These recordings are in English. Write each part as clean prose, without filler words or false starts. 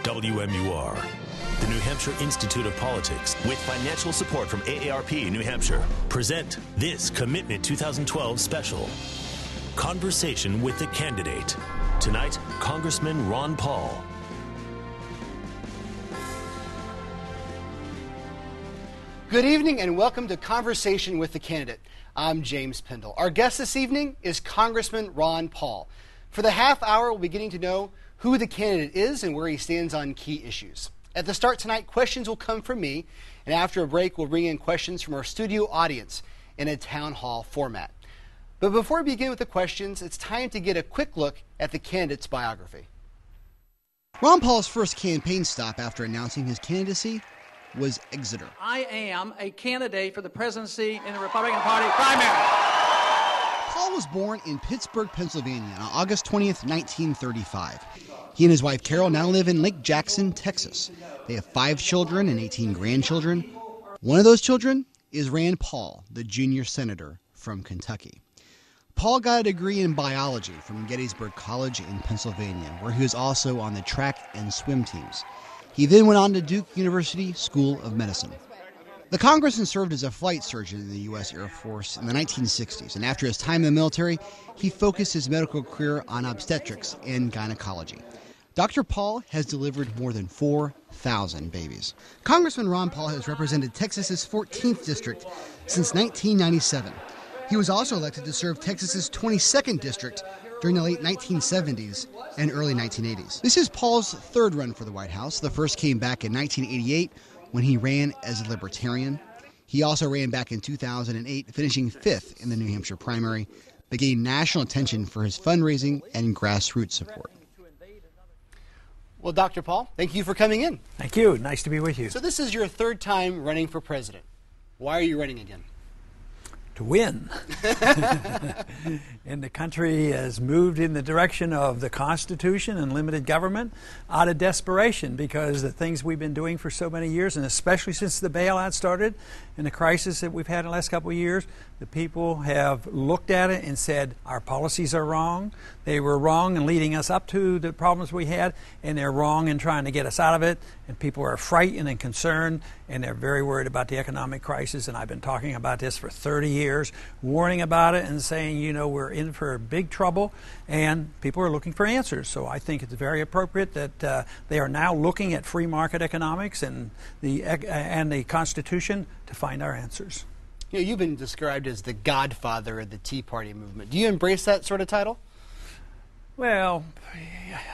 WMUR, the New Hampshire Institute of Politics, with financial support from AARP New Hampshire, present this Commitment 2012 special, Conversation with the Candidate. Tonight, Congressman Ron Paul. Good evening and welcome to Conversation with the Candidate. I'm James Pendle. Our guest this evening is Congressman Ron Paul. For the half hour, we'll be getting to know who the candidate is and where he stands on key issues. At the start tonight, questions will come from me, and after a break, we'll bring in questions from our studio audience in a town hall format. But before we begin with the questions, it's time to get a quick look at the candidate's biography. Ron Paul's first campaign stop after announcing his candidacy was Exeter. I am a candidate for the presidency in the Republican Party primary. Paul was born in Pittsburgh, Pennsylvania on August 20th, 1935. He and his wife Carol now live in Lake Jackson, Texas. They have 5 children and 18 grandchildren. One of those children is Rand Paul, the junior senator from Kentucky. Paul got a degree in biology from Gettysburg College in Pennsylvania, where he was also on the track and swim teams. He then went on to Duke University School of Medicine. The congressman served as a flight surgeon in the U.S. Air Force in the 1960s, and after his time in the military, he focused his medical career on obstetrics and gynecology. Dr. Paul has delivered more than 4,000 babies. Congressman Ron Paul has represented Texas's 14th district since 1997. He was also elected to serve Texas's 22nd district during the late 1970s and early 1980s. This is Paul's third run for the White House. The first came back in 1988 when he ran as a Libertarian. He also ran back in 2008, finishing 5th in the New Hampshire primary, but gained national attention for his fundraising and grassroots support. Well, Dr. Paul, thank you for coming in. Thank you. Nice to be with you. So this is your third time running for president. Why are you running again? To win. And the country has moved in the direction of the Constitution and limited government out of desperation because the things we've been doing for so many years, and especially since the bailout started and the crisis that we've had in the last couple of years, the people have looked at it and said our policies are wrong. They were wrong in leading us up to the problems we had, and they're wrong in trying to get us out of it. And people are frightened and concerned, and they're very worried about the economic crisis. And I've been talking about this for 30 years, warning about it and saying, you know, we're in for big trouble, and people are looking for answers. So I think it's very appropriate that they are now looking at free market economics and the Constitution to find our answers. You know, you've been described as the godfather of the Tea Party movement. Do you embrace that sort of title? Well,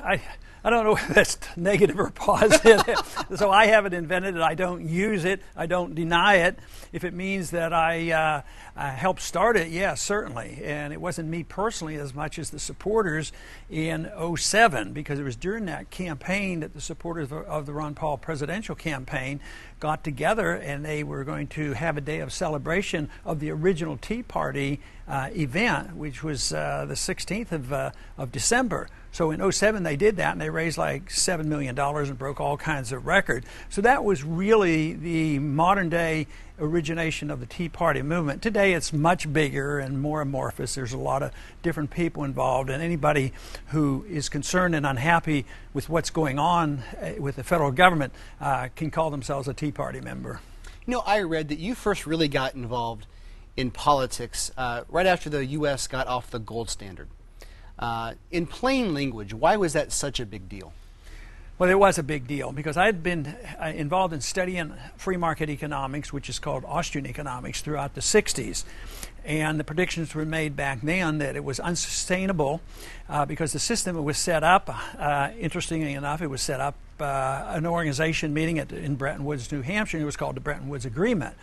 I don't know if that's negative or positive. So I haven't invented it. I don't use it. I don't deny it. If it means that I helped start it, yes, certainly. And it wasn't me personally as much as the supporters in '07, because it was during that campaign that the supporters of the Ron Paul presidential campaign got together, and they were going to have a day of celebration of the original Tea Party event, which was the 16th of December. So in '07 they did that, and they raised like $7 million and broke all kinds of records. So that was really the modern day origination of the Tea Party movement. Today it's much bigger and more amorphous. There's a lot of different people involved, and anybody who is concerned and unhappy with what's going on with the federal government can call themselves a Tea Party member. You know, I read that you first really got involved in politics right after the U.S. got off the gold standard. In plain language, why was that such a big deal? Well, it was a big deal because I had been involved in studying free market economics, which is called Austrian economics, throughout the 60s. And the predictions were made back then that it was unsustainable because the system was set up, interestingly enough, it was set up an organization meeting in Bretton Woods, New Hampshire, and it was called the Bretton Woods Agreement.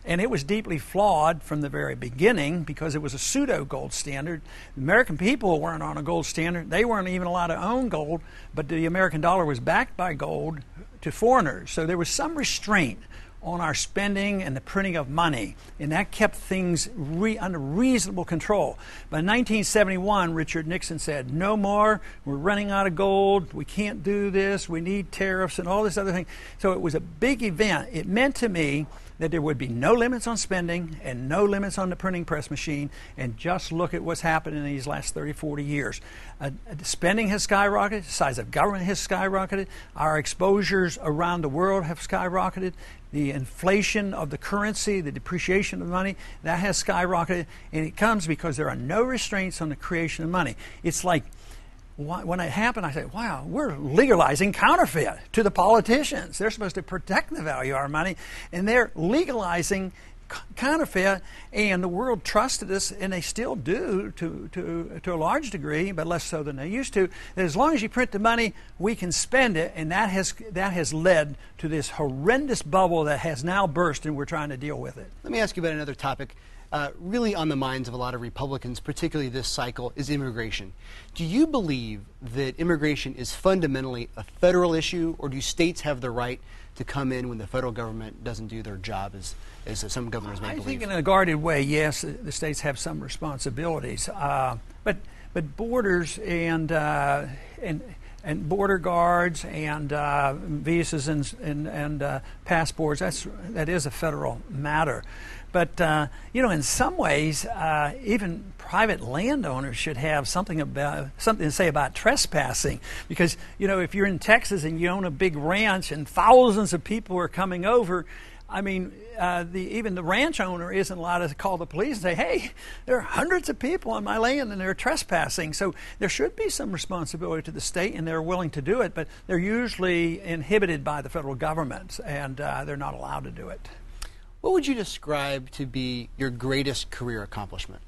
And it was deeply flawed from the very beginning because it was a pseudo-gold standard. The American people weren't on a gold standard. They weren't even allowed to own gold, but the American dollar was backed by gold to foreigners. So there was some restraint on our spending and the printing of money, and that kept things under reasonable control. But in 1971, Richard Nixon said, no more, we're running out of gold, we can't do this, we need tariffs and all this other thing. So it was a big event. It meant to me that there would be no limits on spending and no limits on the printing press machine, and just look at what's happened in these last 30, 40 years. Spending has skyrocketed, the size of government has skyrocketed, our exposures around the world have skyrocketed, the inflation of the currency, the depreciation of money, that has skyrocketed, and it comes because there are no restraints on the creation of money. It's like, when it happened, I said, wow, we're legalizing counterfeit to the politicians. They're supposed to protect the value of our money, and they're legalizing counterfeit, and the world trusted us, and they still do to a large degree, but less so than they used to. That as long as you print the money, we can spend it, and that has led to this horrendous bubble that has now burst, and we're trying to deal with it. Let me ask you about another topic. Really on the minds of a lot of Republicans, particularly this cycle, is immigration. Do you believe that immigration is fundamentally a federal issue, or do states have the right to come in when the federal government doesn't do their job, as some governors may believe? I think in a guarded way, yes, the states have some responsibilities. But borders and border guards and visas and passports, that is a federal matter. But, in some ways, even private landowners should have something to say about trespassing. Because, if you're in Texas and you own a big ranch and thousands of people are coming over, I mean, even the ranch owner isn't allowed to call the police and say, hey, there are hundreds of people on my land and they're trespassing. So there should be some responsibility to the state, and they're willing to do it, but they're usually inhibited by the federal government, and they're not allowed to do it. What would you describe to be your greatest career accomplishment?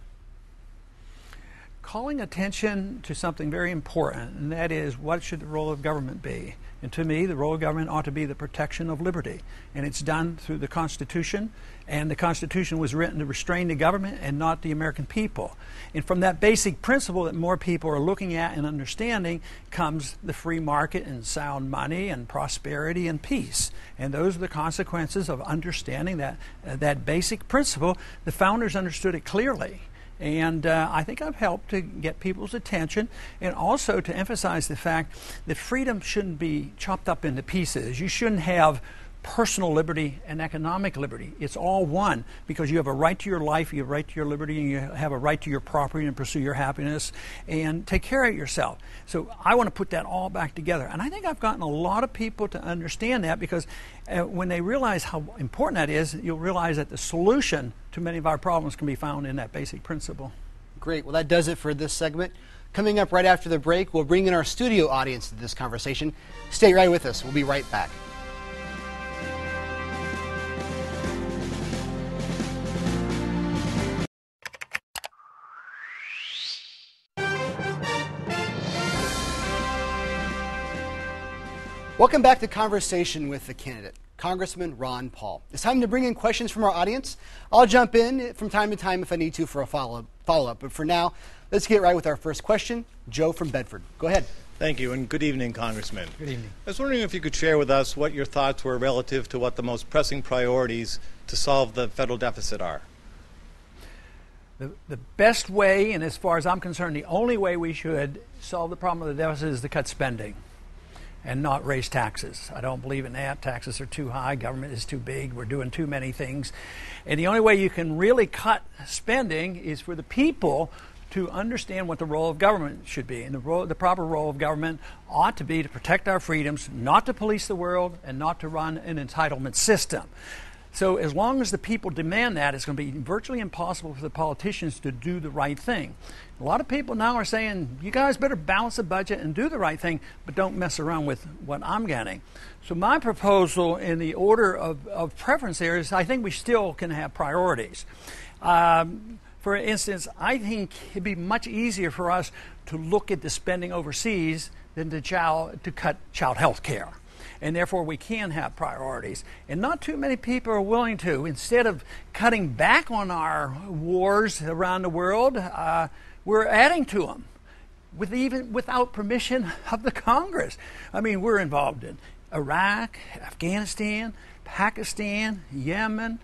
Calling attention to something very important, and that is, what should the role of government be? And to me, the role of government ought to be the protection of liberty. And it's done through the Constitution, and the Constitution was written to restrain the government and not the American people. And from that basic principle that more people are looking at and understanding comes the free market and sound money and prosperity and peace. And those are the consequences of understanding that basic principle. The founders understood it clearly. And I think I've helped to get people's attention, and also to emphasize the fact that freedom shouldn't be chopped up into pieces. You shouldn't have personal liberty and economic liberty. It's all one, because you have a right to your life, you have a right to your liberty, and you have a right to your property and pursue your happiness and take care of yourself. So I want to put that all back together. And I think I've gotten a lot of people to understand that, because when they realize how important that is, you'll realize that the solution to many of our problems can be found in that basic principle. Great. Well, that does it for this segment. Coming up right after the break, we'll bring in our studio audience to this conversation. Stay right with us. We'll be right back. Welcome back to Conversation with the Candidate, Congressman Ron Paul. It's time to bring in questions from our audience. I'll jump in from time to time if I need to for a follow-up. But for now, let's get right with our first question. Joe from Bedford. Go ahead. Thank you, and good evening, Congressman. Good evening. I was wondering if you could share with us what your thoughts were relative to what the most pressing priorities to solve the federal deficit are. The best way, and as far as I'm concerned, the only way we should solve the problem of the deficit is to cut spending and not raise taxes. I don't believe in that. Taxes are too high. Government is too big. We're doing too many things. And the only way you can really cut spending is for the people to understand what the role of government should be. And the proper role of government ought to be to protect our freedoms, not to police the world, and not to run an entitlement system. So as long as the people demand that, it's going to be virtually impossible for the politicians to do the right thing. A lot of people now are saying, you guys better balance the budget and do the right thing, but don't mess around with what I'm getting. So my proposal in the order of preference there is, I think we still can have priorities. For instance, I think it'd be much easier for us to look at the spending overseas than to cut child health care. And therefore we can have priorities. And not too many people are willing to. Instead of cutting back on our wars around the world, we're adding to them, even without permission of the Congress. I mean, we're involved in Iraq, Afghanistan, Pakistan, Yemen,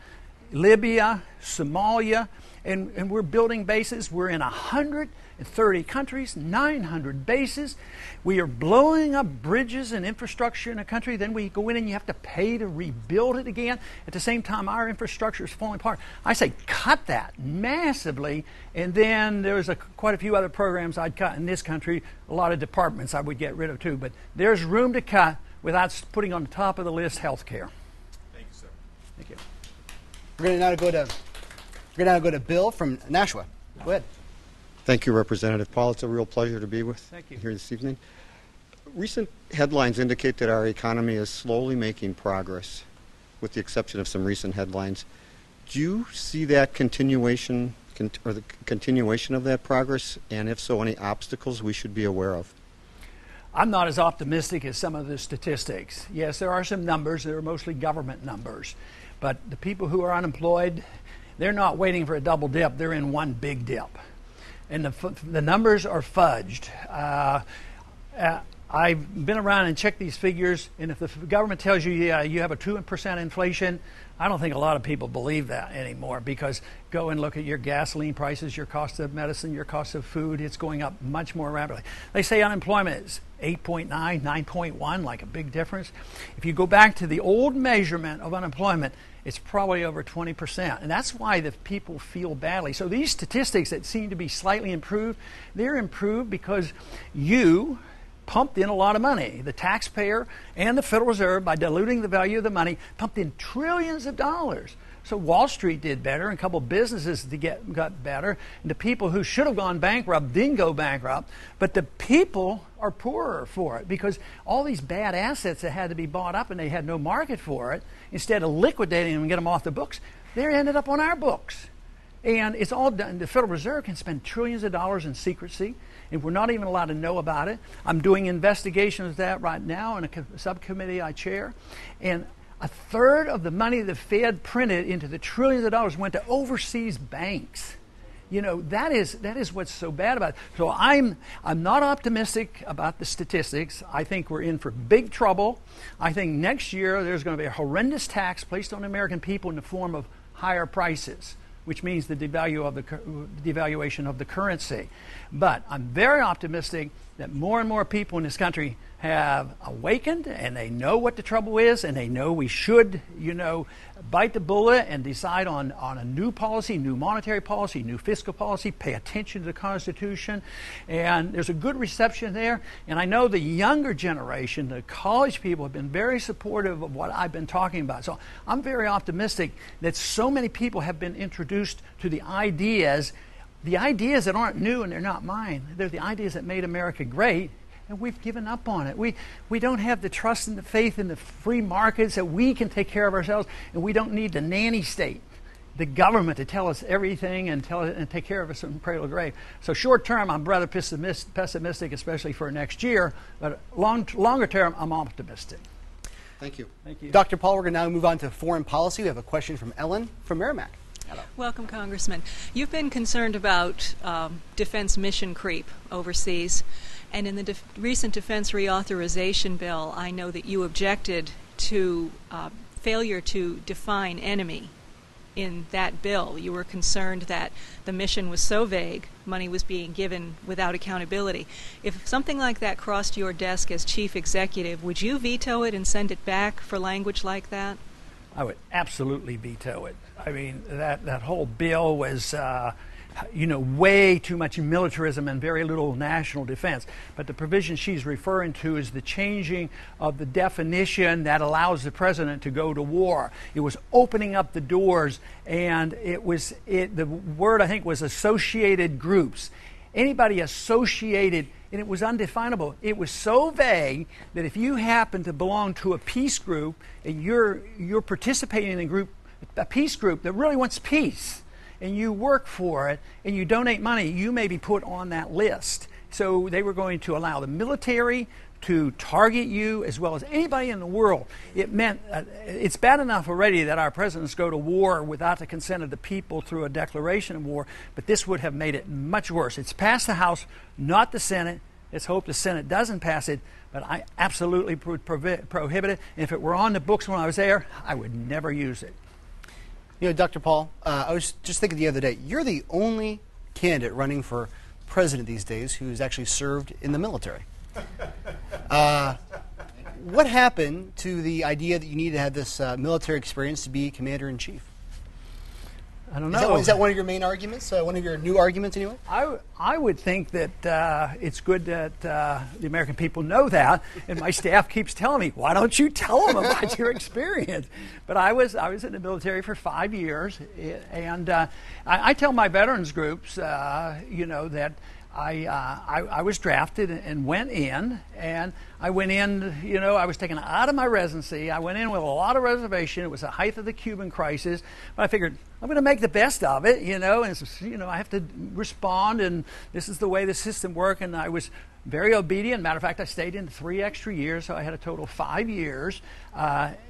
Libya, Somalia, and we're building bases. We're in 100 in 30 countries, 900 bases. We are blowing up bridges and infrastructure in a country. Then we go in and you have to pay to rebuild it again. At the same time, our infrastructure is falling apart. I say cut that massively. And then there's quite a few other programs I'd cut in this country. A lot of departments I would get rid of too. But there's room to cut without putting on the top of the list health care. Thank you, sir. Thank you. We're going to now go to Bill from Nashua. Go ahead. Thank you, Representative Paul. It's a real pleasure to be with you here this evening. Recent headlines indicate that our economy is slowly making progress, with the exception of some recent headlines. Do you see that continuation, or the continuation of that progress? And if so, any obstacles we should be aware of? I'm not as optimistic as some of the statistics. Yes, there are some numbers. They're mostly government numbers. But the people who are unemployed, they're not waiting for a double dip. They're in one big dip. And the numbers are fudged. I've been around and checked these figures, and if the government tells you, yeah, you have a 2% inflation, I don't think a lot of people believe that anymore, because go and look at your gasoline prices, your cost of medicine, your cost of food. It's going up much more rapidly. They say unemployment is 8.9, 9.1, like a big difference. If you go back to the old measurement of unemployment, it's probably over 20%. And that's why the people feel badly. So these statistics that seem to be slightly improved, they're improved because you pumped in a lot of money. The taxpayer and the Federal Reserve, by diluting the value of the money, pumped in trillions of dollars. So Wall Street did better, and a couple of businesses got better, and the people who should have gone bankrupt didn't go bankrupt, but the people are poorer for it, because all these bad assets that had to be bought up and they had no market for it, instead of liquidating them and get them off the books, they ended up on our books. And it's all done. The Federal Reserve can spend trillions of dollars in secrecy, and we're not even allowed to know about it. I'm doing investigations of that right now in a subcommittee I chair, and a third of the money the Fed printed into the trillions of dollars went to overseas banks. You know, that is what's so bad about it. So I'm not optimistic about the statistics. I think we're in for big trouble. I think next year there's going to be a horrendous tax placed on American people in the form of higher prices, which means the devaluation of the currency. But I'm very optimistic that more and more people in this country have awakened, and they know what the trouble is, and they know we should, bite the bullet and decide on a new policy, new monetary policy, new fiscal policy, pay attention to the Constitution. And there's a good reception there. And I know the younger generation, the college people, have been very supportive of what I've been talking about. So I'm very optimistic that so many people have been introduced to the ideas that aren't new and they're not mine. They're the ideas that made America great. And we've given up on it. We don't have the trust and the faith in the free markets that we can take care of ourselves, and we don't need the nanny state, the government, to tell us everything and take care of us from cradle to grave. So short term, I'm rather pessimistic, especially for next year. But longer term, I'm optimistic. Thank you. Thank you. Dr. Paul, we're going to now move on to foreign policy. We have a question from Ellen from Merrimack. Hello. Welcome, Congressman. You've been concerned about defense mission creep overseas. And in the recent defense reauthorization bill, I know that you objected to failure to define enemy in that bill. You were concerned that the mission was so vague, money was being given without accountability. If something like that crossed your desk as chief executive, would you veto it and send it back for language like that? I would absolutely veto it. I mean, that whole bill was way too much militarism and very little national defense. But the provision she's referring to is the changing of the definition that allows the president to go to war. It was opening up the doors, and the word I think was associated groups. Anybody associated, and it was undefinable. It was so vague that if you happen to belong to a peace group and you're participating in a peace group that really wants peace, and you work for it, and you donate money, you may be put on that list. So they were going to allow the military to target you as well as anybody in the world. It meant it's bad enough already that our presidents go to war without the consent of the people through a declaration of war, but this would have made it much worse. It's passed the House, not the Senate. Let's hope the Senate doesn't pass it, but I absolutely would prohibit it. And if it were on the books when I was there, I would never use it. Dr. Paul, I was just thinking the other day, you're the only candidate running for president these days who's actually served in the military. What happened to the idea that you need to have this military experience to be commander-in-chief? I don't know. Is that one of your main arguments? One of your new arguments, anyway? I would think that it's good that the American people know that, and my staff keeps telling me, "Why don't you tell them about your experience?" But I was in the military for 5 years, and I tell my veterans groups, that I was drafted and went in, and I went in, I was taken out of my residency. I went in with a lot of reservation. It was the height of the Cuban crisis, but I figured I'm going to make the best of it, and I have to respond, and this is the way the system works, and I was very obedient. Matter of fact, I stayed in 3 extra years, so I had a total of 5 years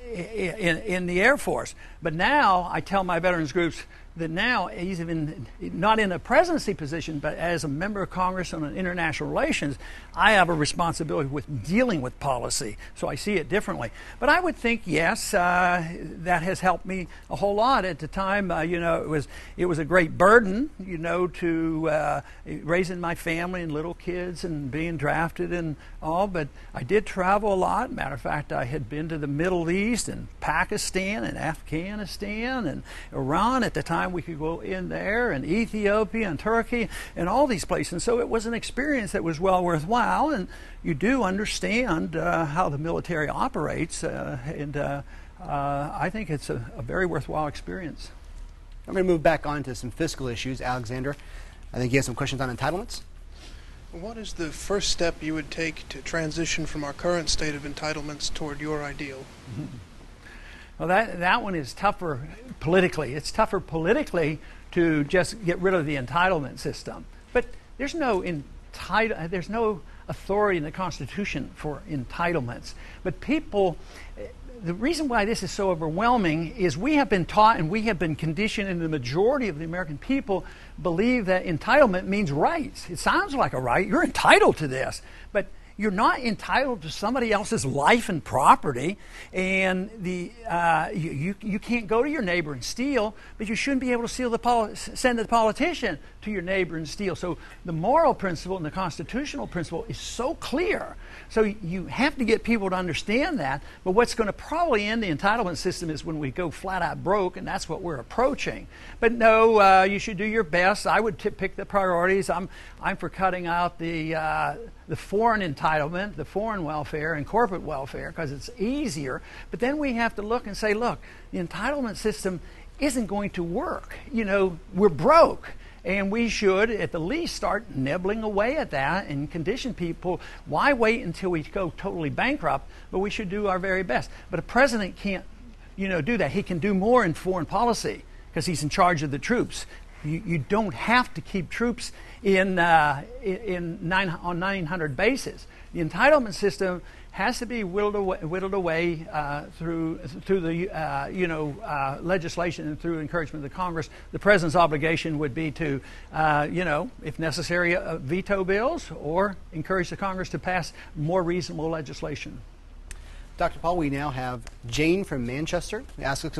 in the Air Force. But now I tell my veterans groups that now he's even not in a presidency position, but as a member of Congress on international relations, I have a responsibility with dealing with policy. So I see it differently. But I would think, yes, that has helped me a whole lot. At the time, it was a great burden, to raising my family and little kids and being drafted and all. But I did travel a lot. Matter of fact, I had been to the Middle East and Pakistan and Afghanistan and Iran at the time. We could go in there, and Ethiopia and Turkey and all these places. And so it was an experience that was well worthwhile, and you do understand how the military operates, and I think it's a very worthwhile experience. I'm going to move back on to some fiscal issues. Alexander, I think you have some questions on entitlements. What is the first step you would take to transition from our current state of entitlements toward your ideal? Well, that one is tougher politically. It's tougher politically to just get rid of the entitlement system. But there's no authority in the Constitution for entitlements. But people, the reason why this is so overwhelming is we have been taught and we have been conditioned, and the majority of the American people believe that entitlement means rights. It sounds like a right. You're entitled to this. But you're not entitled to somebody else's life and property, and you can't go to your neighbor and steal, but you shouldn't be able to send the politician to your neighbor and steal. So the moral principle and the constitutional principle is so clear. So you have to get people to understand that. But what's going to probably end the entitlement system is when we go flat out broke, and that's what we're approaching. But no, you should do your best. I would pick the priorities. I'm for cutting out the foreign entitlement, the foreign welfare, and corporate welfare, because it's easier. But then we have to look and say, look, the entitlement system isn't going to work. We're broke. And we should, at the least, start nibbling away at that and condition people. Why wait until we go totally bankrupt? But we should do our very best. But a president can't, do that. He can do more in foreign policy because he's in charge of the troops. You don't have to keep troops on 900 bases. The entitlement system has to be whittled away through the legislation and through encouragement of the Congress. The president's obligation would be to, if necessary, veto bills or encourage the Congress to pass more reasonable legislation. Dr. Paul, we now have Jane from Manchester asking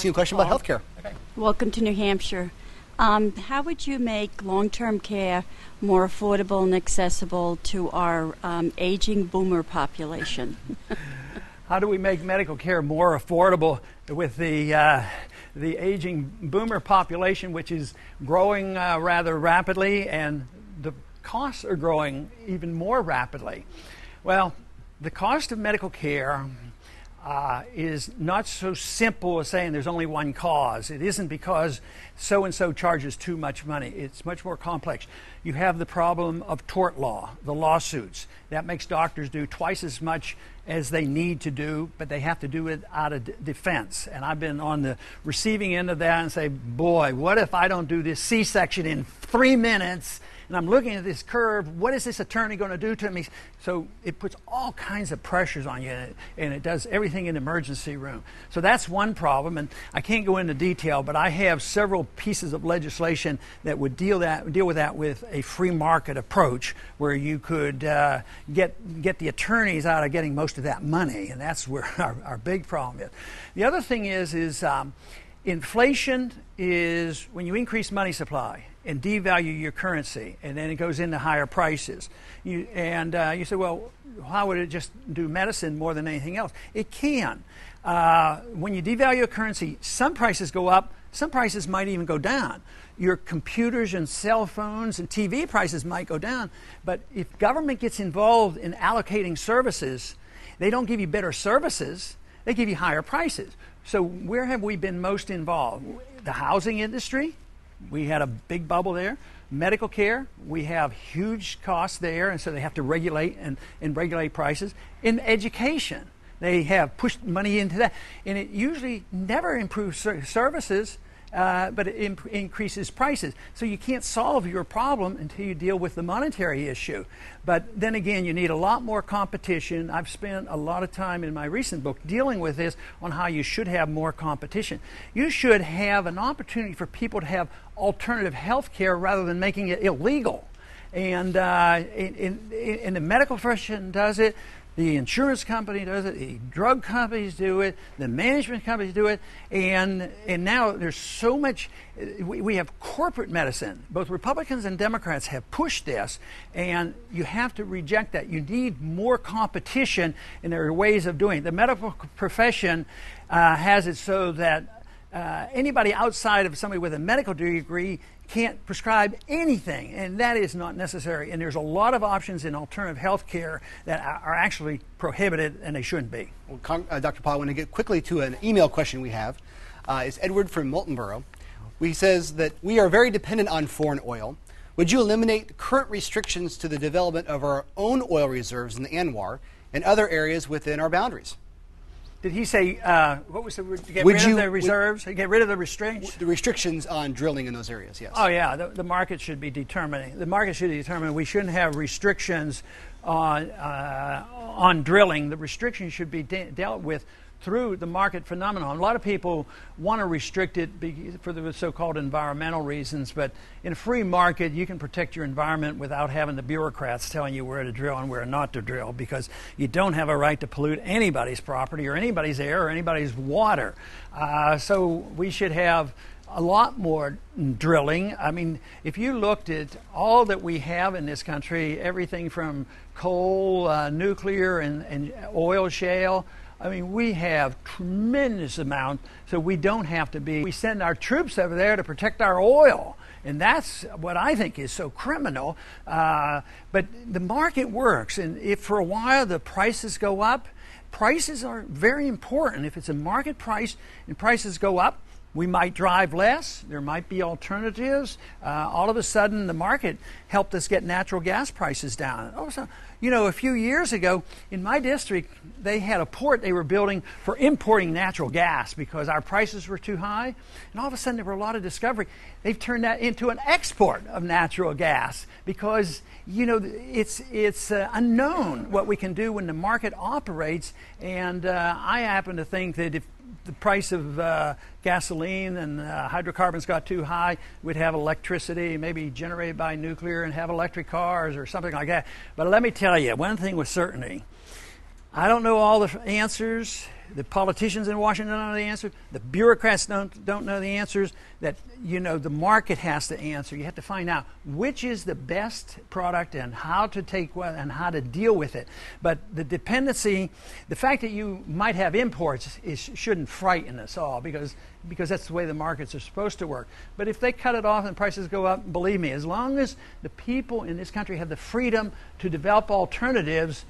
you a question about health care. Okay. Welcome to New Hampshire. How would you make long-term care more affordable and accessible to our aging boomer population? How do we make medical care more affordable with the aging boomer population, which is growing rather rapidly, and the costs are growing even more rapidly? Well, the cost of medical care is not so simple as saying there's only one cause. It isn't because so-and-so charges too much money. It's much more complex. You have the problem of tort law, the lawsuits. That makes doctors do twice as much as they need to do, but they have to do it out of defense. And I've been on the receiving end of that and say, boy, what if I don't do this C-section in 3 minutes? And I'm looking at this curve. What is this attorney going to do to me? So it puts all kinds of pressures on you, and it does everything in the emergency room. So that's one problem, and I can't go into detail, but I have several pieces of legislation that would deal with that with a free market approach, where you could get the attorneys out of getting most of that money, and that's where our big problem is. The other thing is Inflation is when you increase money supply and devalue your currency, and then it goes into higher prices. You say, well, how would it just do medicine more than anything else? It can. When you devalue a currency, some prices go up, some prices might even go down. Your computers and cell phones and TV prices might go down, but if government gets involved in allocating services, they don't give you better services, they give you higher prices. So where have we been most involved? The housing industry, we had a big bubble there. Medical care, we have huge costs there, and so they have to regulate and regulate prices. In education, they have pushed money into that, and it usually never improves services, but it increases prices. So you can't solve your problem until you deal with the monetary issue. But then again, you need a lot more competition. I've spent a lot of time in my recent book dealing with this on how you should have more competition. You should have an opportunity for people to have alternative health care rather than making it illegal. And the medical profession does it. The insurance company does it, the drug companies do it, the management companies do it, and now there's so much, we have corporate medicine. Both Republicans and Democrats have pushed this, and you have to reject that. You need more competition, and there are ways of doing it. The medical profession has it so that anybody outside of somebody with a medical degree can't prescribe anything, and that is not necessary. And there's a lot of options in alternative health care that are actually prohibited, and they shouldn't be. Well, Dr. Paul, I want to get quickly to an email question we have. It's Edward from Miltonboro. He says that we are very dependent on foreign oil. Would you eliminate current restrictions to the development of our own oil reserves in the ANWR and other areas within our boundaries? Did he say, what was the word? Get rid of the reserves? Get rid of the restrictions? The restrictions on drilling in those areas, yes. Oh, yeah. The market should be determining. The market should determine. We shouldn't have restrictions on drilling. The restrictions should be dealt with through the market phenomenon. A lot of people want to restrict it for the so-called environmental reasons, but in a free market, you can protect your environment without having the bureaucrats telling you where to drill and where not to drill, because you don't have a right to pollute anybody's property or anybody's air or anybody's water. So we should have a lot more drilling. I mean, if you looked at all that we have in this country, everything from coal, nuclear, and oil shale, I mean, we have tremendous amount, so we don't have to be. We send our troops over there to protect our oil, and that's what I think is so criminal. But the market works, and if for a while the prices go up, prices are very important. If it's a market price and prices go up, we might drive less. There might be alternatives. All of a sudden, the market helped us get natural gas prices down. Also, you know, a few years ago, in my district, they had a port they were building for importing natural gas because our prices were too high. And all of a sudden, there were a lot of discovery. They've turned that into an export of natural gas because, you know, it's unknown what we can do when the market operates. And I happen to think that if the price of gasoline and hydrocarbons got too high, we'd have electricity maybe generated by nuclear and have electric cars or something like that. But let me tell you, one thing with certainty, I don't know all the answers. The politicians in Washington don't know the answer. The bureaucrats don't know the answers. That, you know, the market has to answer. You have to find out which is the best product and how to take what and how to deal with it. But the dependency, the fact that you might have imports shouldn't frighten us all because that's the way the markets are supposed to work. But if they cut it off and prices go up, believe me, as long as the people in this country have the freedom to develop alternatives,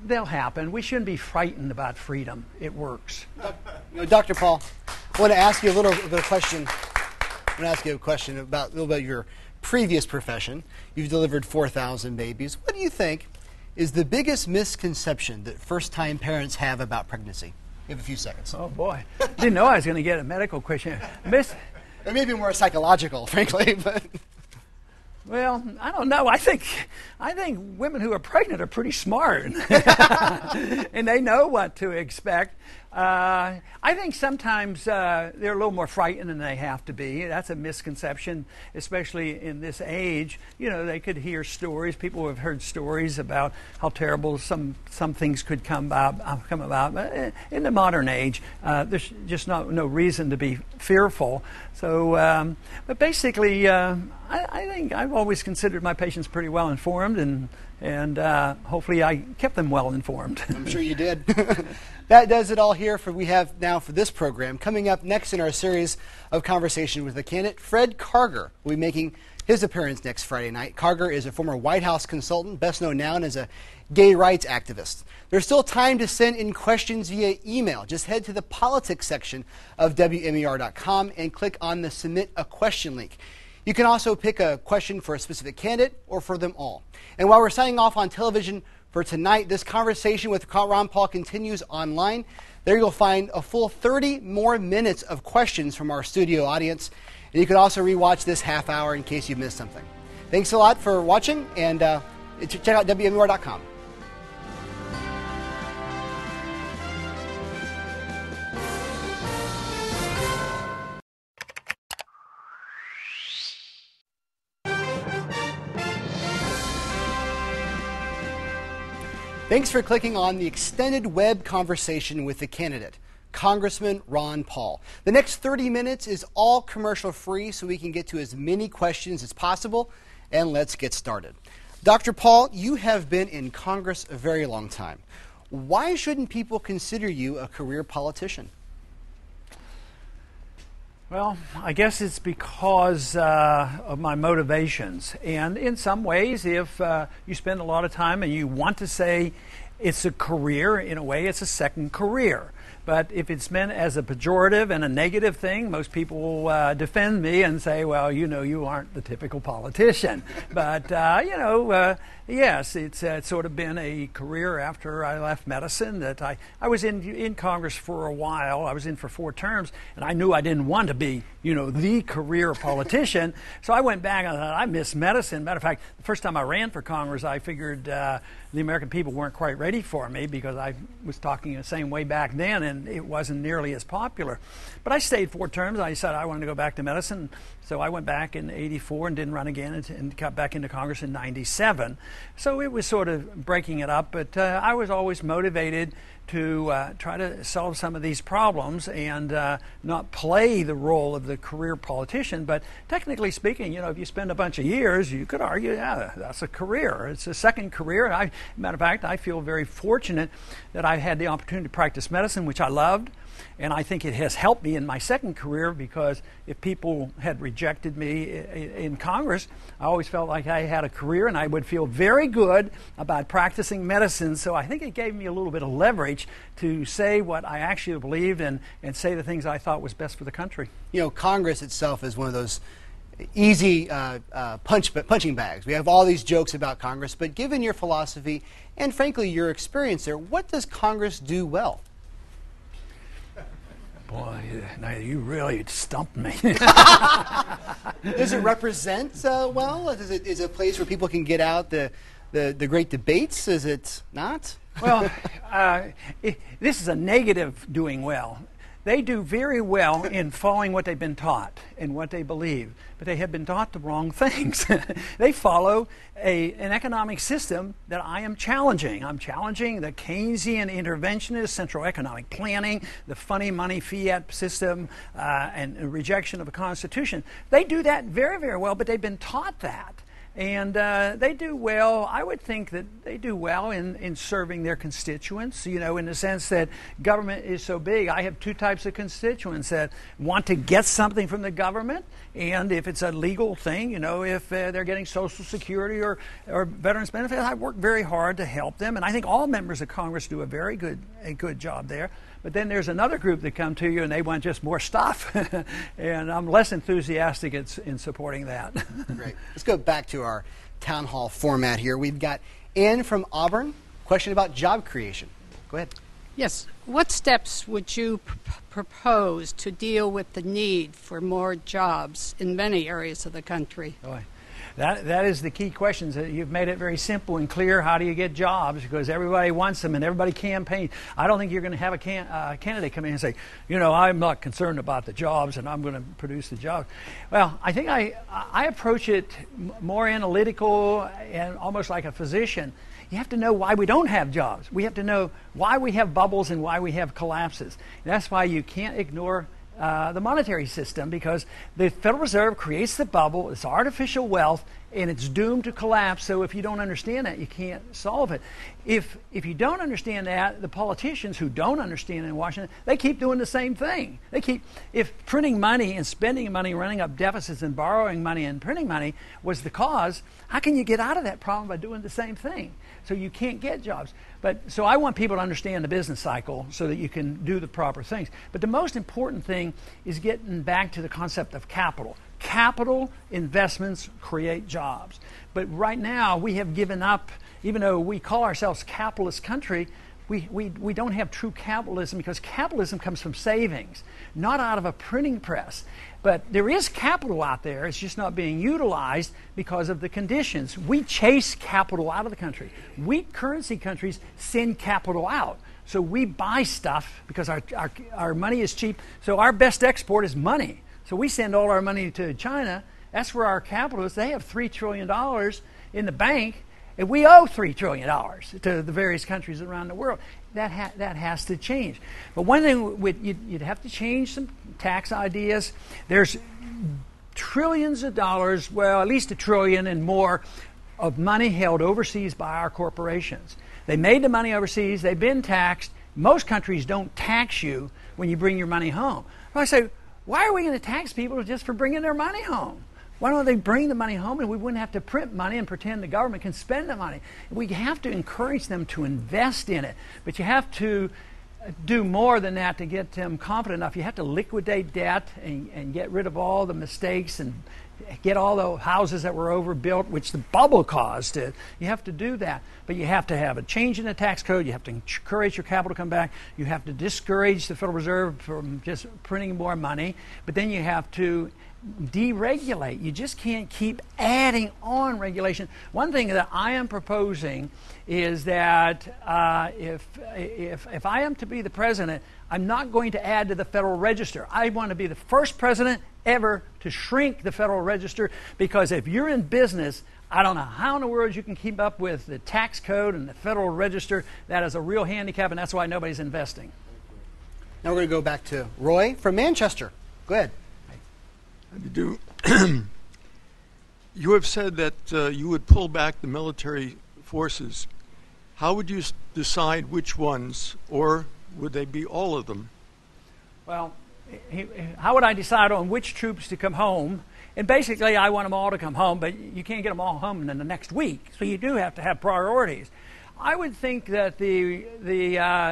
they'll happen. We shouldn't be frightened about freedom. It works. You know, Dr. Paul, I want to ask you a little bit of a question. I want to ask you a question about a little bit of your previous profession. You've delivered 4,000 babies. What do you think is the biggest misconception that first-time parents have about pregnancy? You have a few seconds. Oh boy, didn't know I was going to get a medical question. It may be more psychological, frankly, but. Well, I don't know. I think women who are pregnant are pretty smart, and they know what to expect. I think sometimes they're a little more frightened than they have to be. That's a misconception, especially in this age. You know, they could hear stories. People have heard stories about how terrible some some things could come about. But in the modern age, there's just no reason to be fearful. So, but basically, I think I've always considered my patients pretty well informed, and hopefully I kept them well informed. I'm sure you did. That does it all here for this program. Coming up next in our series of conversation with the candidate, Fred Karger will be making his appearance next Friday night. Karger is a former White House consultant, best known now as a gay rights activist. There's still time to send in questions via email. Just head to the politics section of WMER.com and click on the Submit a Question link. You can also pick a question for a specific candidate or for them all. And while we're signing off on television for tonight, this conversation with Ron Paul continues online. There you'll find a full 30 more minutes of questions from our studio audience. And you can also rewatch this half hour in case you missed something. Thanks a lot for watching, and check out WMER.com. Thanks for clicking on the extended web conversation with the candidate, Congressman Ron Paul. The next 30 minutes is all commercial free, so we can get to as many questions as possible, and let's get started. Dr. Paul, you have been in Congress a very long time. Why shouldn't people consider you a career politician? Well, I guess it's because of my motivations. And in some ways, if you spend a lot of time and you want to say it's a career, in a way it's a second career. But if it's meant as a pejorative and a negative thing, most people defend me and say, well, you aren't the typical politician. But, yes, it's sort of been a career after I left medicine that I was in Congress for a while. I was in for 4 terms, and I knew I didn't want to be, the career politician. So I went back and I thought, I miss medicine. Matter of fact, the first time I ran for Congress, I figured the American people weren't quite ready for me because I was talking the same way back then, and it wasn't nearly as popular. But I stayed 4 terms. I decided I wanted to go back to medicine. So I went back in '84 and didn't run again and got back into Congress in '97. So it was sort of breaking it up, but I was always motivated to try to solve some of these problems and not play the role of the career politician. But technically speaking, if you spend a bunch of years, you could argue, yeah, that's a career. It's a second career. Matter of fact, I feel very fortunate that I had the opportunity to practice medicine, which I loved. And I think it has helped me in my second career, because if people had rejected me in Congress, I always felt like I had a career and I would feel very good about practicing medicine. So I think it gave me a little bit of leverage to say what I actually believed and say the things I thought was best for the country. Congress itself is one of those easy punching bags. We have all these jokes about Congress, but given your philosophy and frankly your experience there, what does Congress do well? Boy, now you really stumped me. Does it represent well? Is it a place where people can get out the great debates? Is it not? Well, this is a negative doing well. They do very well in following what they've been taught and what they believe, but they have been taught the wrong things. They follow an economic system that I am challenging. I'm challenging the Keynesian interventionist central economic planning, the funny money fiat system, and rejection of the Constitution. They do that very, very well, but they've been taught that. And they do well. I would think that they do well in serving their constituents, in the sense that government is so big. I have 2 types of constituents that want to get something from the government, and if it's a legal thing, if they're getting Social Security or veterans benefits, I work very hard to help them. And I think all members of Congress do a very good job there. But then there's another group that come to you and they want just more stuff. And I'm less enthusiastic in supporting that. Great. Let's go back to our town hall format here. We've got Ann from Auburn. Question about job creation. Go ahead. Yes. What steps would you propose to deal with the need for more jobs in many areas of the country? Boy. That is the key questions. You've made it very simple and clear. How do you get jobs? Because everybody wants them and everybody campaigns. I don't think you're going to have a candidate come in and say, I'm not concerned about the jobs and I'm going to produce the jobs. Well, I think I approach it more analytical and almost like a physician. You have to know why we don't have jobs. We have to know why we have bubbles and why we have collapses. And that's why you can't ignore the monetary system, because the Federal Reserve creates the bubble. It's artificial wealth, and it's doomed to collapse. So if you don't understand that, you can't solve it. If you don't understand that, the politicians who don't understand it in Washington, they keep doing the same thing. If printing money and spending money, running up deficits and borrowing money and printing money was the cause, how can you get out of that problem by doing the same thing? So you can't get jobs. So I want people to understand the business cycle so that you can do the proper things. But the most important thing is getting back to the concept of capital. Capital investments create jobs. But right now we have given up, even though we call ourselves a capitalist country, we don't have true capitalism, because capitalism comes from savings, not out of a printing press. But there is capital out there. It's just not being utilized because of the conditions. We chase capital out of the country. Weak currency countries send capital out. So we buy stuff because our money is cheap. So our best export is money. So we send all our money to China. That's where our capital is. They have $3 trillion in the bank, and we owe $3 trillion to the various countries around the world. That has to change. But one thing, you'd have to change some tax ideas. There's trillions of dollars, well, at least $1 trillion and more, of money held overseas by our corporations. They made the money overseas. They've been taxed. Most countries don't tax you when you bring your money home. Well, I say, why are we going to tax people just for bringing their money home? Why don't they bring the money home, and we wouldn't have to print money and pretend the government can spend the money? We have to encourage them to invest in it. But you have to do more than that to get them confident enough. You have to liquidate debt and get rid of all the mistakes and get all the houses that were overbuilt, which the bubble caused it. You have to do that. But you have to have a change in the tax code. You have to encourage your capital to come back. You have to discourage the Federal Reserve from just printing more money. But then you have to deregulate. You just can't keep adding on regulation. One thing that I am proposing is that if I am to be the president, I'm not going to add to the Federal Register. I want to be the first president ever to shrink the Federal Register, because if you're in business, I don't know how in the world you can keep up with the tax code and the Federal Register. That is a real handicap, and that's why nobody's investing. Now we're going to go back to Roy from Manchester. Go ahead. You have said that you would pull back the military forces. How would you decide which ones, or would they be all of them? Well, how would I decide on which troops to come home? And basically, I want them all to come home, but you can't get them all home in the next week. So you do have to have priorities. I would think that the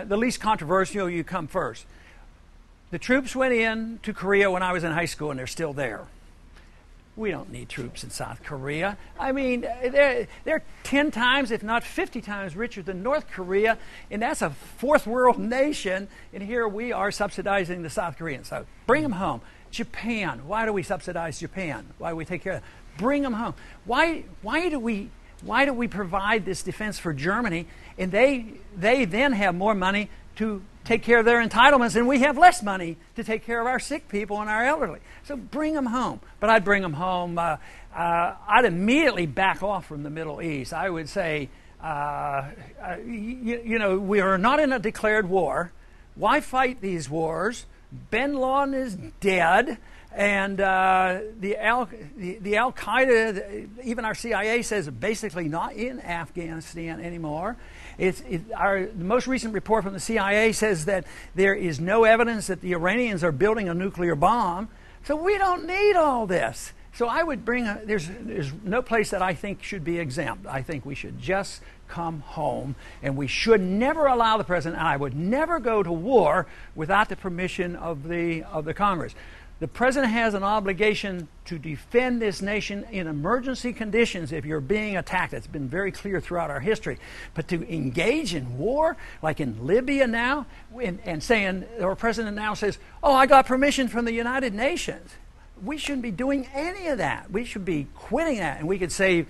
least controversial, you come first. The troops went in to Korea when I was in high school, and they're still there. We don't need troops in South Korea. I mean, they're 10 times, if not 50 times richer than North Korea, and that's a fourth world nation, and here we are subsidizing the South Koreans. So bring them home. Japan, why do we subsidize Japan? Why do we take care of them? Bring them home. Why do we provide this defense for Germany, and they then have more money to take care of their entitlements, and we have less money to take care of our sick people and our elderly? So bring them home. But I'd bring them home. I'd immediately back off from the Middle East. I would say, we are not in a declared war. Why fight these wars? Bin Laden is dead. And the Al-Qaeda, even our CIA says, basically not in Afghanistan anymore. The most recent report from the CIA says that there is no evidence that the Iranians are building a nuclear bomb. So we don't need all this. So I would there's no place that I think should be exempt. I think we should just come home, and we should never allow the president, and I would never go to war without the permission of the Congress. The president has an obligation to defend this nation in emergency conditions if you're being attacked. That's been very clear throughout our history. But to engage in war, like in Libya now, and saying, our president now says, oh, I got permission from the United Nations. We shouldn't be doing any of that. We should be quitting that, and we could save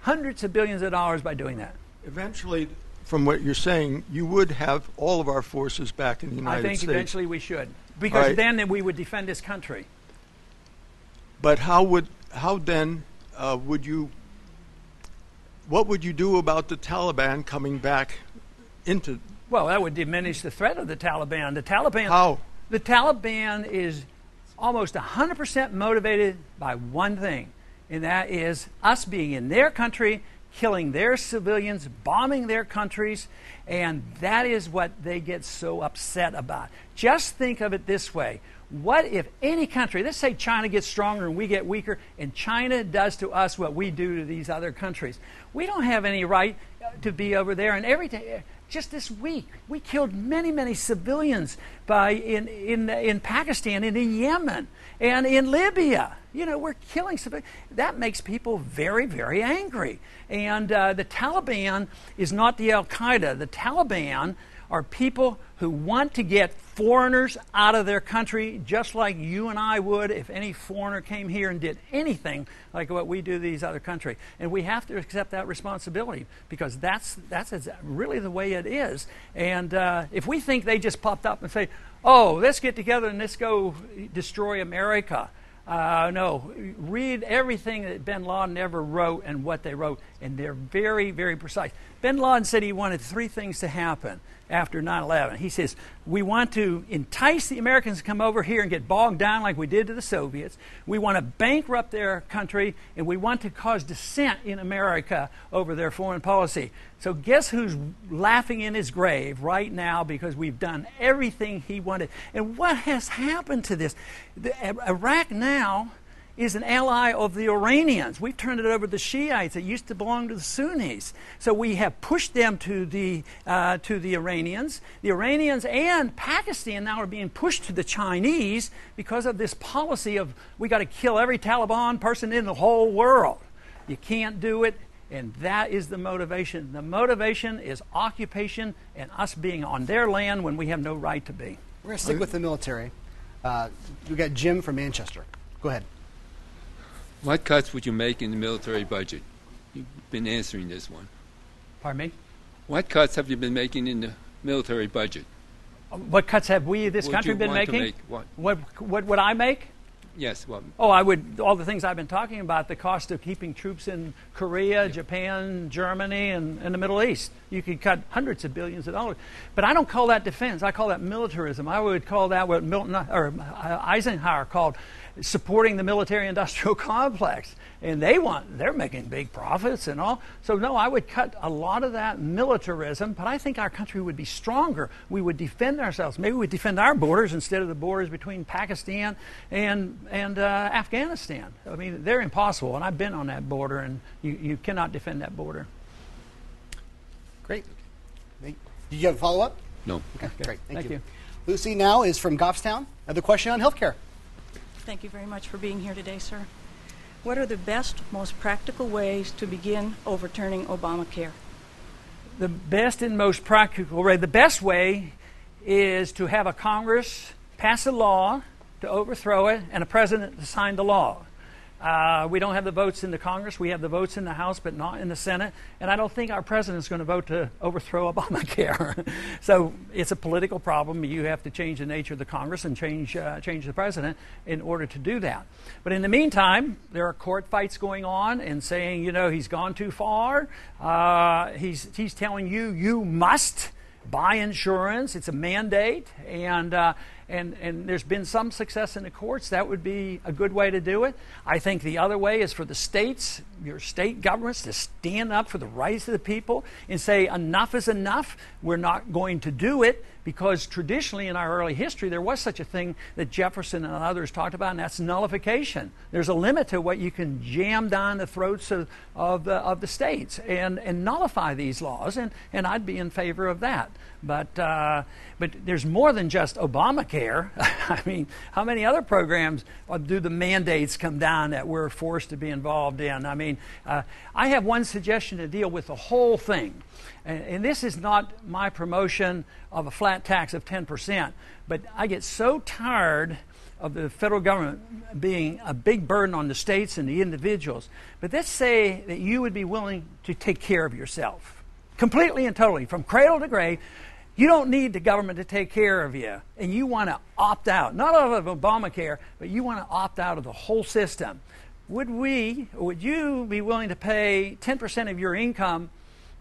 hundreds of billions of dollars by doing that. Eventually, from what you're saying, you would have all of our forces back in the United States. I think eventually we should. Because then we would defend this country. But how then would you what would you do about the Taliban coming back into? Well, that would diminish the threat of the Taliban. How? The Taliban is almost 100% motivated by one thing, and that is us being in their country, killing their civilians, bombing their countries, and that is what they get so upset about. Just think of it this way. What if any country, let's say China gets stronger and we get weaker, and China does to us what we do to these other countries? We don't have any right to be over there. And every day, just this week, we killed many, many civilians in Pakistan and in Yemen and in Libya. You know, we're killing civilians. That makes people very, very angry. And the Taliban is not the Al-Qaeda. The Taliban are people who want to get foreigners out of their country, just like you and I would if any foreigner came here and did anything like what we do to these other countries. And we have to accept that responsibility, because that's really the way it is. And if we think they just popped up and say, oh, let's get together and let's go destroy America. No, read everything that bin Laden ever wrote and what they wrote, and they're very, very precise. Bin Laden said he wanted three things to happen after 9/11. He says, we want to entice the Americans to come over here and get bogged down like we did to the Soviets. We want to bankrupt their country, and we want to cause dissent in America over their foreign policy. So guess who's laughing in his grave right now because we've done everything he wanted. And what has happened to this? Iraq now is an ally of the Iranians. We've turned it over to the Shiites that used to belong to the Sunnis. So we have pushed them to the Iranians. The Iranians and Pakistan now are being pushed to the Chinese because of this policy of we got to kill every Taliban person in the whole world. You can't do it, and that is the motivation. The motivation is occupation and us being on their land when we have no right to be. We're going to stick with the military. We've got Jim from Manchester. Go ahead. What cuts would you make in the military budget? You've been answering this one. Pardon me? What cuts have you been making in the military budget? What cuts have we, this country, been making? What would I make? Yes. Well, I would, all the things I've been talking about, the cost of keeping troops in Korea, Japan, Germany, and the Middle East. You could cut hundreds of billions of dollars. But I don't call that defense. I call that militarism. I would call that what Eisenhower called supporting the military-industrial complex. And they're making big profits and all. So no, I would cut a lot of that militarism, but I think our country would be stronger. We would defend ourselves. Maybe we'd defend our borders instead of the borders between Pakistan and Afghanistan. I mean, they're impossible, and I've been on that border, and you cannot defend that border. Great. Did you have a follow-up? No. Okay, great. Thank you. Lucy now is from Goffstown. Another question on healthcare. Thank you very much for being here today, sir. What are the best, most practical ways to begin overturning Obamacare? The best and most practical way, the best way is to have a Congress pass a law to overthrow it and a president to sign the law. We don't have the votes in the Congress. We have the votes in the House, but not in the Senate. And I don't think our president's going to vote to overthrow Obamacare. So it's a political problem. You have to change the nature of the Congress and change the president in order to do that. But in the meantime, there are court fights going on and saying, he's gone too far. He's telling you must buy insurance. It's a mandate. And there's been some success in the courts. That would be a good way to do it. I think the other way is for the states, your state governments, to stand up for the rights of the people and say enough is enough. We're not going to do it, because traditionally in our early history there was such a thing that Jefferson and others talked about, and that's nullification. There's a limit to what you can jam down the throats of the states and nullify these laws, and I'd be in favor of that. But there's more than just Obamacare. I mean, how many other programs do the mandates come down that we're forced to be involved in? I mean, I have one suggestion to deal with the whole thing. And this is not my promotion of a flat tax of 10%, but I get so tired of the federal government being a big burden on the states and the individuals. But let's say that you would be willing to take care of yourself completely and totally, from cradle to grave. You don't need the government to take care of you, and you want to opt out, not of Obamacare, but you want to opt out of the whole system. would you be willing to pay 10% of your income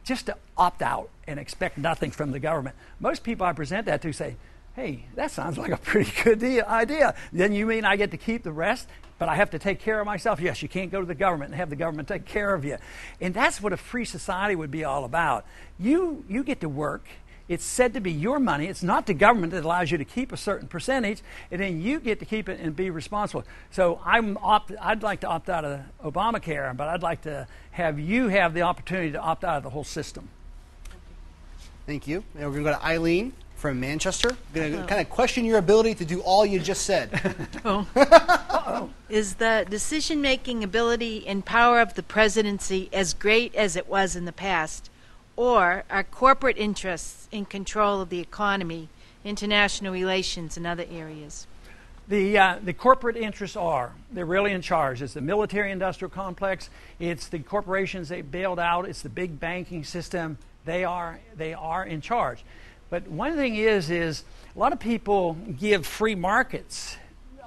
just to opt out and expect nothing from the government? Most people I present that to say, hey, that sounds like a pretty good idea. Then you mean I get to keep the rest, but I have to take care of myself? Yes, you can't go to the government and have the government take care of you. And that's what a free society would be all about. You get to work. It's said to be your money. It's not the government that allows you to keep a certain percentage, and then you get to keep it and be responsible. So I'd like to opt out of Obamacare, but I'd like to have you have the opportunity to opt out of the whole system. Thank you. Now we're going to go to Eileen from Manchester. I'm going to kind of question your ability to do all you just said. Is the decision-making ability and power of the presidency as great as it was in the past? Or are corporate interests in control of the economy, international relations, and other areas? The corporate interests they're really in charge. It's the military-industrial complex. It's the corporations they bailed out. It's the big banking system. They are in charge. But one thing is a lot of people give free markets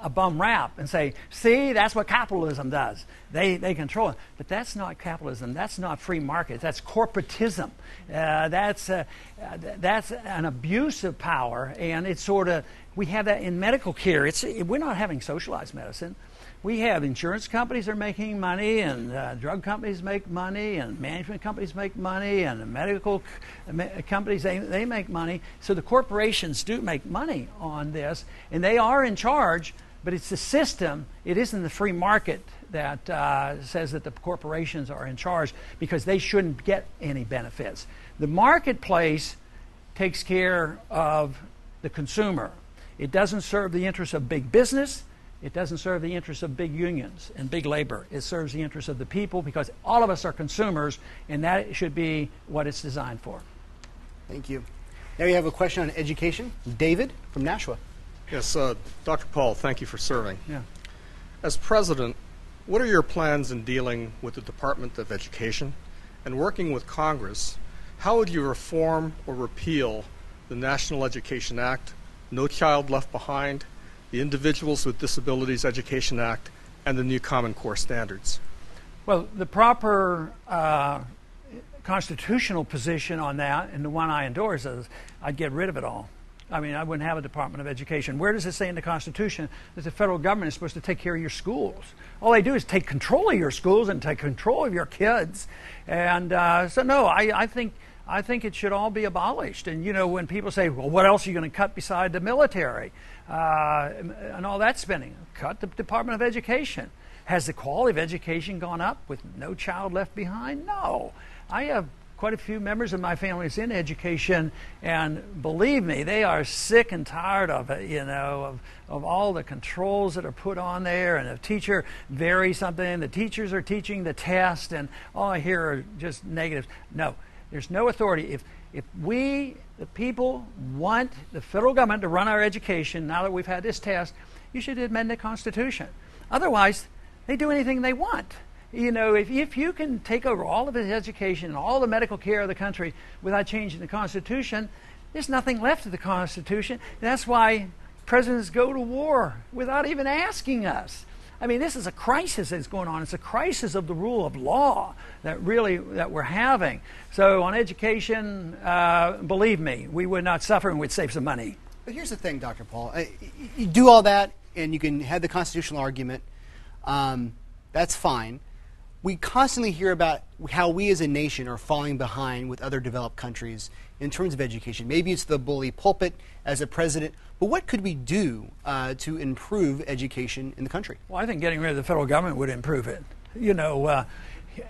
a bum rap and say, see, that's what capitalism does. They control it. But that's not capitalism. That's not free market. That's corporatism. That's an abuse of power, and it's sort of, we have that in medical care. We're not having socialized medicine. We have insurance companies are making money, and drug companies make money, and management companies make money, and medical companies, they make money. So the corporations do make money on this, and they are in charge, but it's the system. It isn't the free market that says that the corporations are in charge, because they shouldn't get any benefits. The marketplace takes care of the consumer. It doesn't serve the interests of big business. It doesn't serve the interests of big unions and big labor. It serves the interests of the people, because all of us are consumers, and that should be what it's designed for. Thank you. Now we have a question on education. David from Nashua. Yes, Dr. Paul, thank you for serving. Yeah. As president, what are your plans in dealing with the Department of Education? And working with Congress, how would you reform or repeal the National Education Act, No Child Left Behind, the Individuals with Disabilities Education Act, and the new Common Core standards? Well, the proper constitutional position on that, and the one I endorse, is I'd get rid of it all. I mean, I wouldn't have a Department of Education. Where does it say in the Constitution that the federal government is supposed to take care of your schools? All they do is take control of your schools and take control of your kids. And so, no, I think it should all be abolished. And, you know, when people say, well, what else are you going to cut beside the military and all that spending? Cut the Department of Education. Has the quality of education gone up with No Child Left Behind? No. I have quite a few members of my family is in education, and believe me, they are sick and tired of it, you know, of all the controls that are put on there, and if a teacher varies something, the teachers are teaching the test, and all I hear are just negatives. No, there's no authority. If we, the people, want the federal government to run our education, now that we've had this test, you should amend the Constitution. Otherwise, they do anything they want. You know, if you can take over all of his education and all the medical care of the country without changing the Constitution, there's nothing left of the Constitution. And that's why presidents go to war without even asking us. I mean, this is a crisis that's going on. It's a crisis of the rule of law that we're having. So on education, believe me, we would not suffer and we'd save some money. But here's the thing, Dr. Paul. You do all that, and you can have the constitutional argument. That's fine. We constantly hear about how we as a nation are falling behind with other developed countries in terms of education. Maybe it's the bully pulpit as a president, but what could we do to improve education in the country? Well, I think getting rid of the federal government would improve it. You know,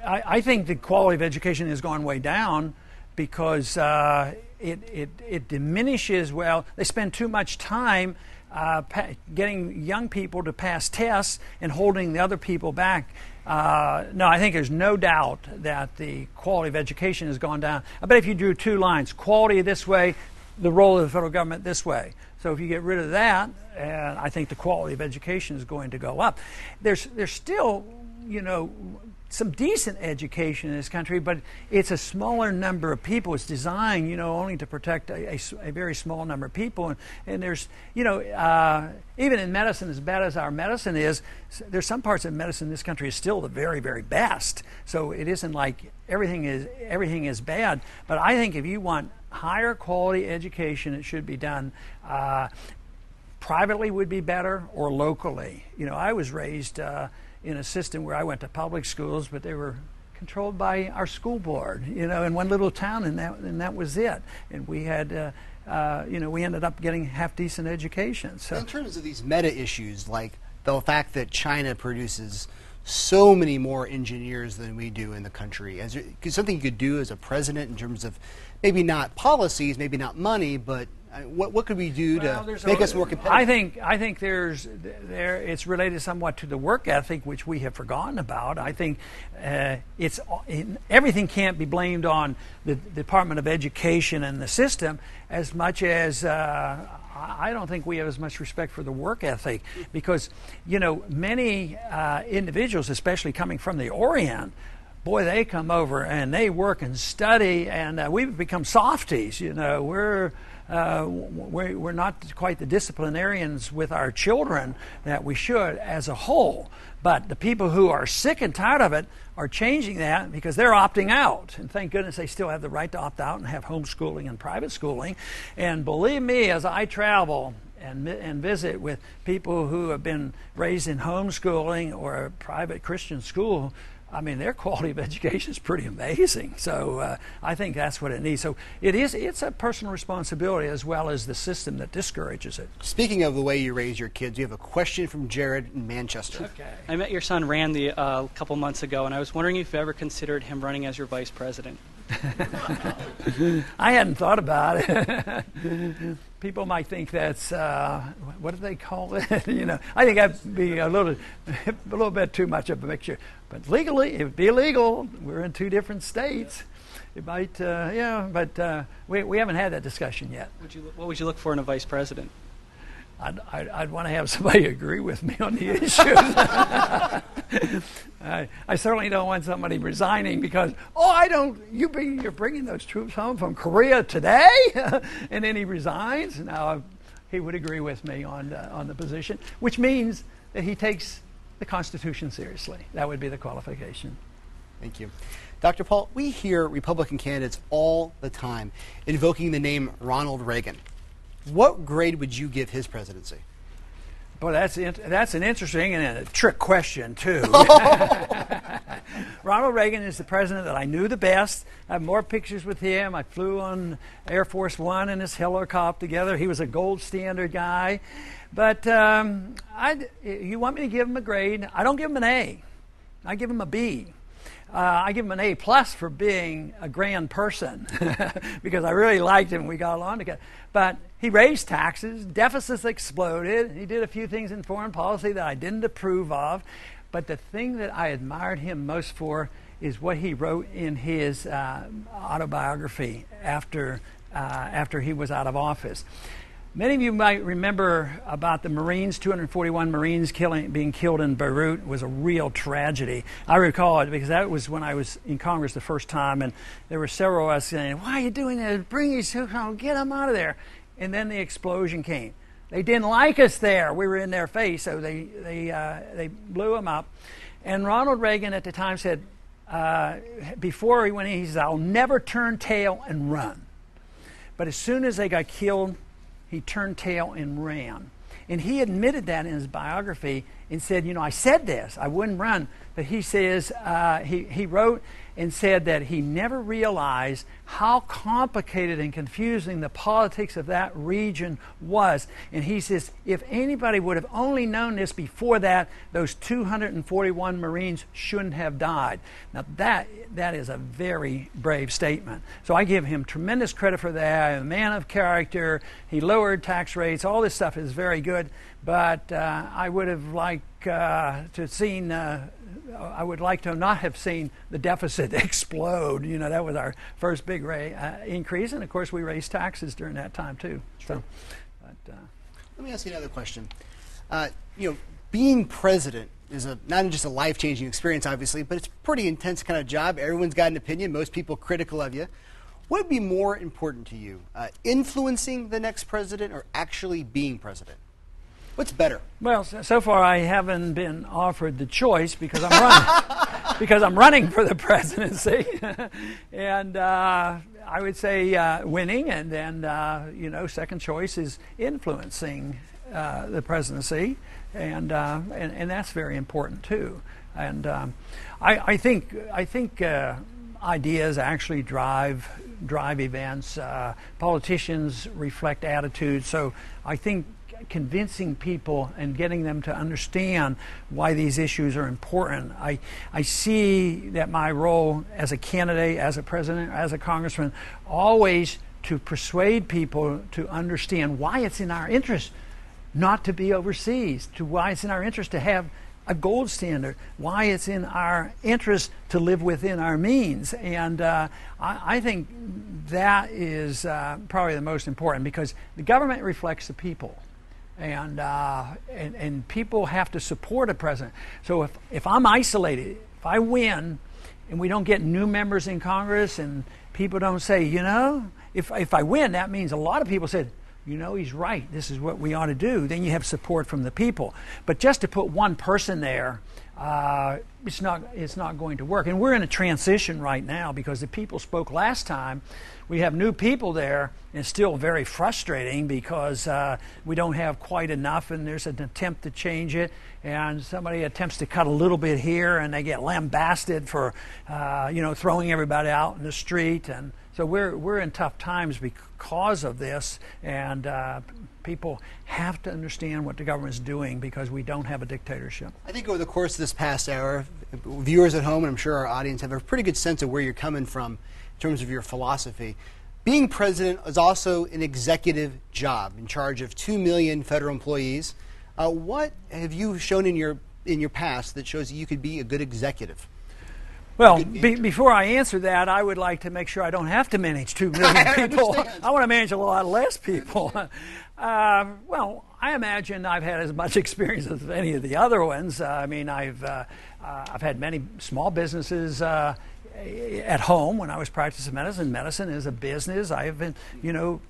I think the quality of education has gone way down because it diminishes, well, they spend too much time getting young people to pass tests and holding the other people back. No, I think there's no doubt that the quality of education has gone down. I bet if you drew two lines, quality this way, the role of the federal government this way. So if you get rid of that, and I think the quality of education is going to go up. There's still, you know, some decent education in this country, but it's a smaller number of people. It's designed, only to protect a very small number of people. And there's, even in medicine, as bad as our medicine is, there's some parts of medicine in this country is still the very, very best. So it isn't like everything is bad. But I think if you want higher quality education, it should be done privately would be better, or locally. I was raised in a system where I went to public schools, but they were controlled by our school board, in one little town, and that was it. And we had, we ended up getting half-decent education. So, in terms of these meta issues, like the fact that China produces so many more engineers than we do in the country, something you could do as a president in terms of maybe not policies, maybe not money, but what could we do to make us more competitive? I think it's related somewhat to the work ethic, which we have forgotten about. I think everything can't be blamed on the Department of Education and the system as much as I don't think we have as much respect for the work ethic, because many individuals, especially coming from the Orient, boy, they come over and they work and study, and we've become softies. We're not quite the disciplinarians with our children that we should as a whole. But the people who are sick and tired of it are changing that, because they're opting out. And thank goodness they still have the right to opt out and have homeschooling and private schooling. And believe me, as I travel and visit with people who have been raised in homeschooling or a private Christian school, I mean, their quality of education is pretty amazing. So I think that's what it needs. So it's a personal responsibility as well as the system that discourages it. Speaking of the way you raise your kids, you have a question from Jared in Manchester. Okay. I met your son Randy a couple months ago, and I was wondering if you ever considered him running as your vice president. I hadn't thought about it. People might think that's what do they call it? I think that'd be a little bit too much of a mixture. But legally, it would be illegal. We're in 2 different states. It might, but we haven't had that discussion yet. What would you look for in a vice president? I'd want to have somebody agree with me on the issues. I certainly don't want somebody resigning because, you're bringing those troops home from Korea today? And then he resigns. Now, he would agree with me on the position, which means that he takes the Constitution seriously. That would be the qualification. Thank you. Dr. Paul, we hear Republican candidates all the time invoking the name Ronald Reagan. What grade would you give his presidency? Boy, that's an interesting and a trick question, too. Ronald Reagan is the president that I knew the best. I have more pictures with him. I flew on Air Force One in his helicopter together. He was a gold standard guy. But you want me to give him a grade? I don't give him an A. I give him a B. I give him an A+ for being a grand person because I really liked him. We got along together. But he raised taxes, deficits exploded. He did a few things in foreign policy that I didn't approve of. But the thing that I admired him most for is what he wrote in his autobiography after he was out of office. Many of you might remember about the Marines, 241 Marines being killed in Beirut. It was a real tragedy. I recall it because that was when I was in Congress the first time, and there were several of us saying, "Why are you doing that? Bring these troops home, get them out of there." And then the explosion came. They didn't like us there. We were in their face, so they blew them up. And Ronald Reagan at the time said, before he went in, he said, "I'll never turn tail and run." But as soon as they got killed, he turned tail and ran. And he admitted that in his biography and said, I said this, I wouldn't run. But he says, he wrote and said that he never realized how complicated and confusing the politics of that region was. And he says, if anybody would have only known this before that, those 241 Marines shouldn't have died. Now that is a very brave statement. So I give him tremendous credit for that. A man of character. He lowered tax rates. All this stuff is very good. But I would have liked I would like to not have seen the deficit explode. That was our first big increase, and of course we raised taxes during that time too. So, let me ask you another question. Being president is not just a life-changing experience, obviously, but it's a pretty intense kind of job. Everyone's got an opinion, most people critical of you. What would be more important to you, influencing the next president or actually being president? What's better? Well, so far I haven't been offered the choice because I'm running, because I'm running for the presidency, and I would say winning, and then second choice is influencing the presidency, and that's very important too. And I think ideas actually drive events. Politicians reflect attitudes, so I think convincing people and getting them to understand why these issues are important. I see that my role as a candidate, as a president, as a congressman, always to persuade people to understand why it's in our interest not to be overseas, to why it's in our interest to have a gold standard, why it's in our interest to live within our means. And I think that is probably the most important, because the government reflects the people. And people have to support a president. So if I'm isolated, if I win and we don't get new members in Congress and people don't say, if I win, that means a lot of people said, he's right, this is what we ought to do, then you have support from the people. But just to put one person there, it's not going to work. And we're in a transition right now because the people spoke last time. We have new people there, and it's still very frustrating because we don't have quite enough, and there's an attempt to change it, and somebody attempts to cut a little bit here, and they get lambasted for throwing everybody out in the street. And so we're in tough times because of this, and people have to understand what the government's doing because we don't have a dictatorship. I think over the course of this past hour, viewers at home, and I'm sure our audience, have a pretty good sense of where you're coming from in terms of your philosophy. Being president is also an executive job in charge of 2 million federal employees. What have you shown in your past that shows that you could be a good executive? Well, before I answer that, I would like to make sure I don't have to manage 2 million people. I want to manage a lot less people. Well, I imagine I've had as much experience as any of the other ones. I've had many small businesses at home when I was practicing medicine. Medicine is a business. I have been,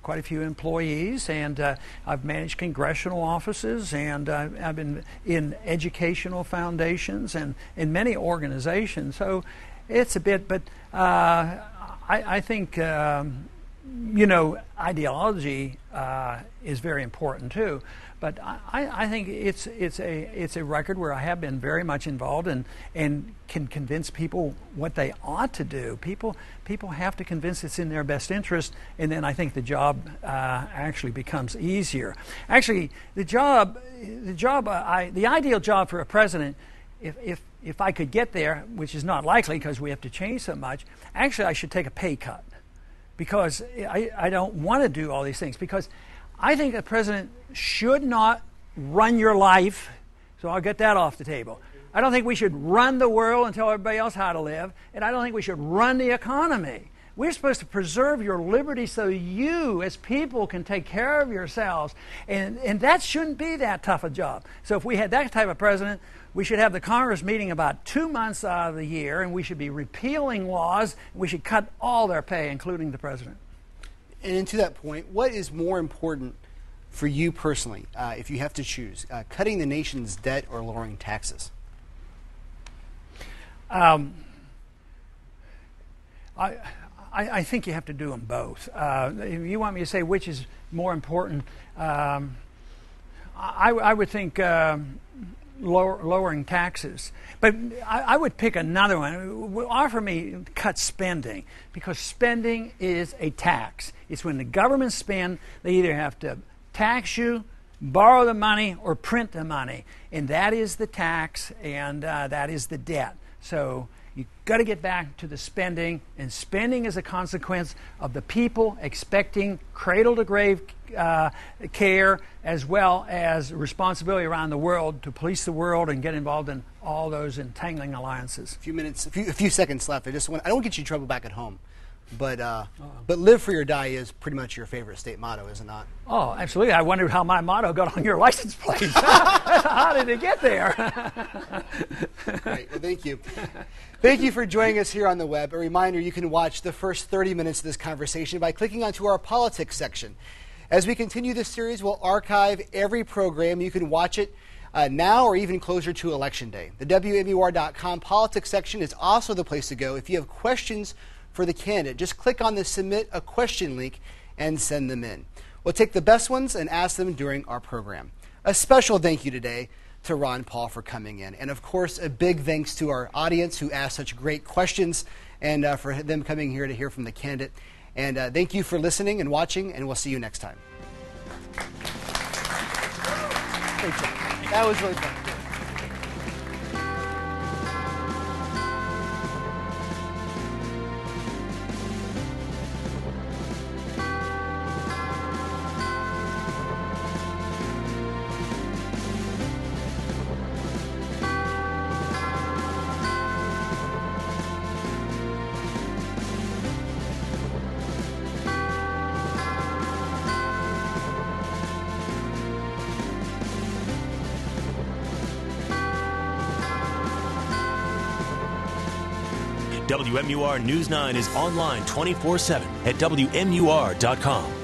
quite a few employees, and I've managed congressional offices, and I've been in educational foundations and in many organizations. So it's a bit, but I think ideology is very important too. But I think it's a record where I have been very much involved and can convince people what they ought to do. People have to convince it's in their best interest, and then I think the job actually becomes easier. Actually, the ideal job for a president, if I could get there, which is not likely because we have to change so much, actually I should take a pay cut, because I don't want to do all these things, because I think a president should not run your life, so I'll get that off the table. I don't think we should run the world and tell everybody else how to live, and I don't think we should run the economy. We're supposed to preserve your liberty so you, as people, can take care of yourselves, and that shouldn't be that tough a job. So if we had that type of president, we should have the Congress meeting about 2 months out of the year, and we should be repealing laws. We should cut all their pay, including the president. And to that point, what is more important for you personally, if you have to choose, cutting the nation's debt or lowering taxes? I think you have to do them both. If you want me to say which is more important, I would think lowering taxes. But I would pick another one. Offer me cut spending, because spending is a tax. It's when the government spend, they either have to tax you, borrow the money, or print the money. And that is the tax, and that is the debt. So you've got to get back to the spending, and spending is a consequence of the people expecting cradle-to-grave care, as well as responsibility around the world to police the world and get involved in all those entangling alliances. A few seconds left. I don't want to get you in trouble back at home. But live free or die is pretty much your favorite state motto, is it not? Oh, absolutely. I wondered how my motto got on your license plate. How did it get there? Great. Well, thank you. Thank you for joining us here on the web. A reminder, you can watch the first 30 minutes of this conversation by clicking onto our politics section. As we continue this series, we'll archive every program. You can watch it now or even closer to Election Day. The WMUR.com politics section is also the place to go. If you have questions for the candidate, just click on the Submit a Question link and send them in. We'll take the best ones and ask them during our program. A special thank you today to Ron Paul for coming in. And of course, a big thanks to our audience who asked such great questions and for them coming here to hear from the candidate. And thank you for listening and watching, and we'll see you next time. Great job. That was really fun. WMUR News 9 is online 24/7 at WMUR.com.